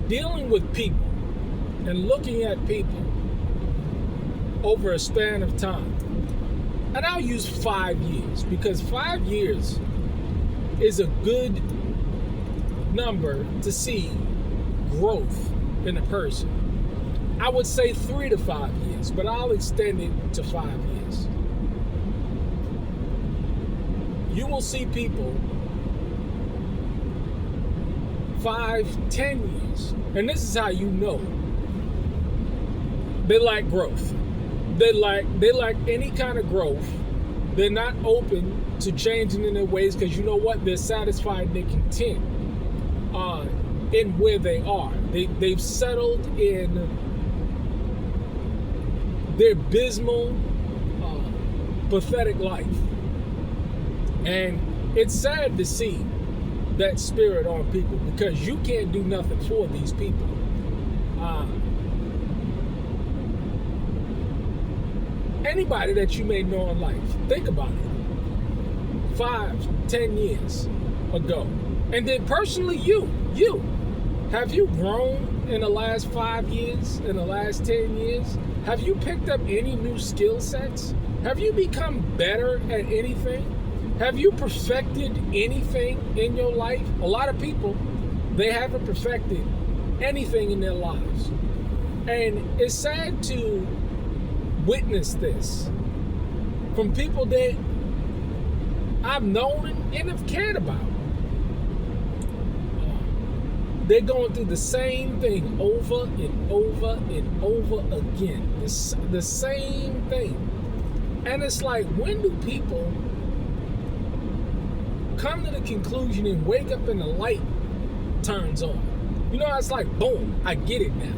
dealing with people and looking at people over a span of time, and I'll use 5 years because 5 years is a good number to see growth in a person. I would say 3 to 5 years, but I'll extend it to 5 years. You will see people 5, 10 years, and this is how you know they lack growth. They lack any kind of growth. They're not open to changing in their ways because you know what? They're satisfied and they're content in where they are. They've settled in their abysmal, pathetic life. And it's sad to see that spirit on people because you can't do nothing for these people. Anybody that you may know in life, think about it. 5, 10 years ago. And then personally, you. Have you grown in the last 5 years, in the last 10 years? Have you picked up any new skill sets? Have you become better at anything? Have you perfected anything in your life? A lot of people, they haven't perfected anything in their lives. And it's sad to witness this from people that I've known and have cared about. They're going through the same thing over and over and over again. The same thing. And it's like, when do people come to the conclusion and wake up and the light turns on? You know, it's like, boom, I get it now.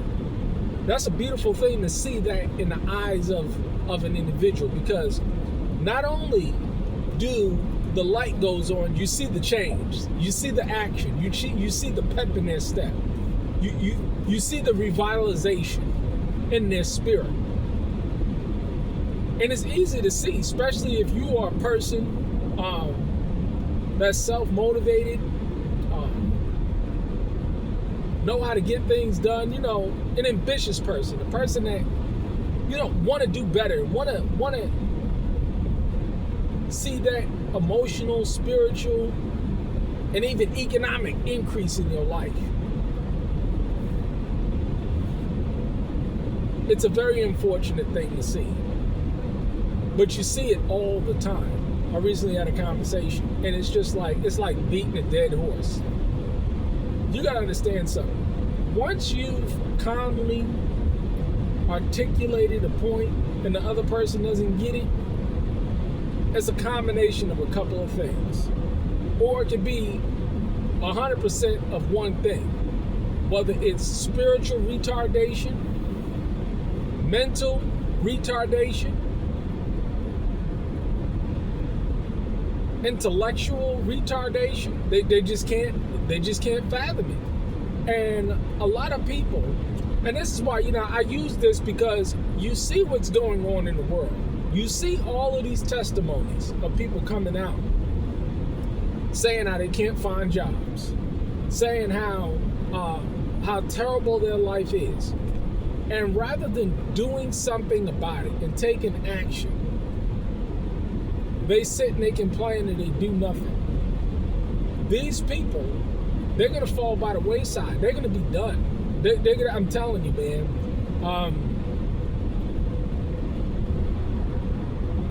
That's a beautiful thing to see that in the eyes of an individual, because not only do the light goes on, you see the change, you see the action, you see the pep in their step, you see the revitalization in their spirit. And it's easy to see, especially if you are a person that's self-motivated, know how to get things done, you know, an ambitious person, a person that, you know, want to do better, want to see that emotional, spiritual, and even economic increase in your life. It's a very unfortunate thing to see, but you see it all the time. I recently had a conversation, and it's just like, it's like beating a dead horse. You got to understand something. Once you've calmly articulated a point and the other person doesn't get it, it's a combination of a couple of things. Or it could be 100% of one thing. Whether it's spiritual retardation, mental retardation, intellectual retardation. They just can't fathom it. And a lot of people, and this is why, you know, I use this because you see what's going on in the world. You see all of these testimonies of people coming out saying how they can't find jobs, saying how terrible their life is. And rather than doing something about it and taking action, they sit and they complain and they do nothing. These people, they're going to fall by the wayside. They're going to be done. They're gonna, I'm telling you, man.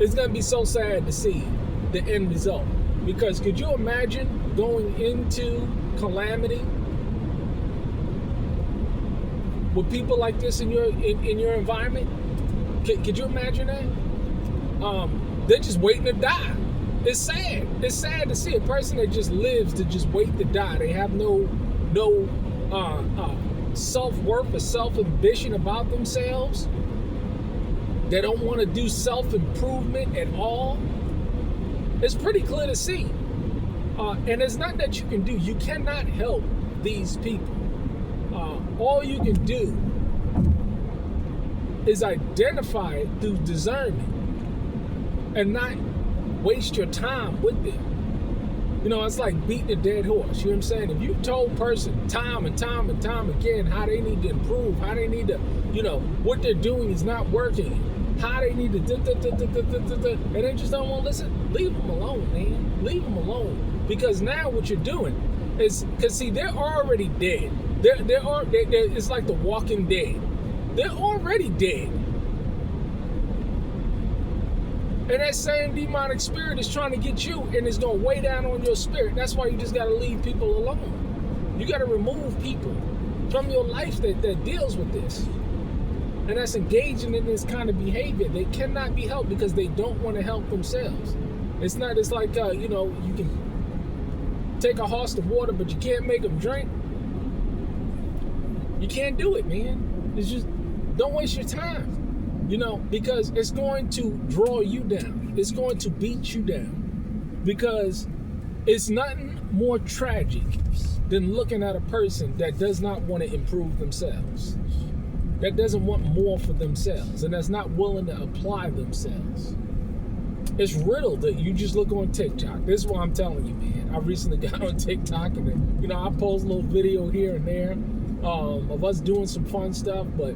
It's going to be so sad to see the end result. Because could you imagine going into calamity with people like this in your environment? Could you imagine that? They're just waiting to die. It's sad. It's sad to see a person that just lives to just wait to die. They have no self-worth or self-ambition about themselves. They don't want to do self-improvement at all. It's pretty clear to see. And it's not that you can do. You cannot help these people. All you can do is identify it through discernment and not waste your time with them. You know, it's like beating a dead horse. You know what I'm saying? If you told person time and time and time again how they need to improve, how they need to, you know, what they're doing is not working, how they need to, and they just don't want to listen, leave them alone, man. Leave them alone. Because now what you're doing is, because see, they're already dead. It's like the Walking Dead. They're already dead. And that same demonic spirit is trying to get you, and it's going to weigh down on your spirit. That's why you just got to leave people alone. You got to remove people from your life that deals with this. And that's engaging in this kind of behavior. They cannot be helped because they don't want to help themselves. It's like, you know, you can take a horse to water, but you can't make them drink. You can't do it, man. It's just, don't waste your time. You know, because it's going to draw you down. It's going to beat you down. Because it's nothing more tragic than looking at a person that does not want to improve themselves. That doesn't want more for themselves. And that's not willing to apply themselves. It's riddled that you just look on TikTok. This is what I'm telling you, man. I recently got on TikTok and, you know, I post a little video here and there of us doing some fun stuff, but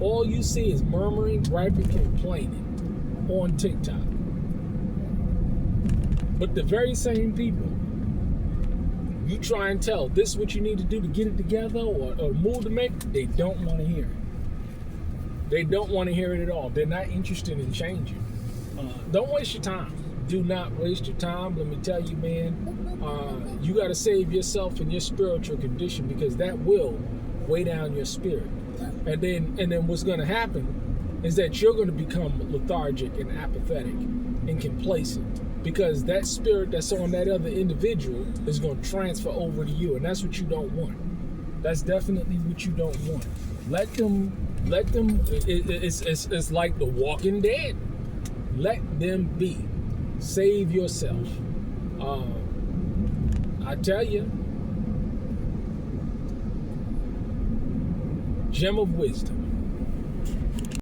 all you see is murmuring, griping, complaining on TikTok. But the very same people, you try and tell this is what you need to do to get it together or move to make, they don't want to hear it. They don't want to hear it at all. They're not interested in changing. Don't waste your time. Do not waste your time. Let me tell you, man, you got to save yourself and your spiritual condition, because that will weigh down your spirit. And then what's going to happen is that you're going to become lethargic and apathetic and complacent, because that spirit that's on that other individual is going to transfer over to you, and that's what you don't want. That's definitely what you don't want. Let them. It's like the Walking Dead. Let them be. Save yourself. I tell you. Gem of wisdom.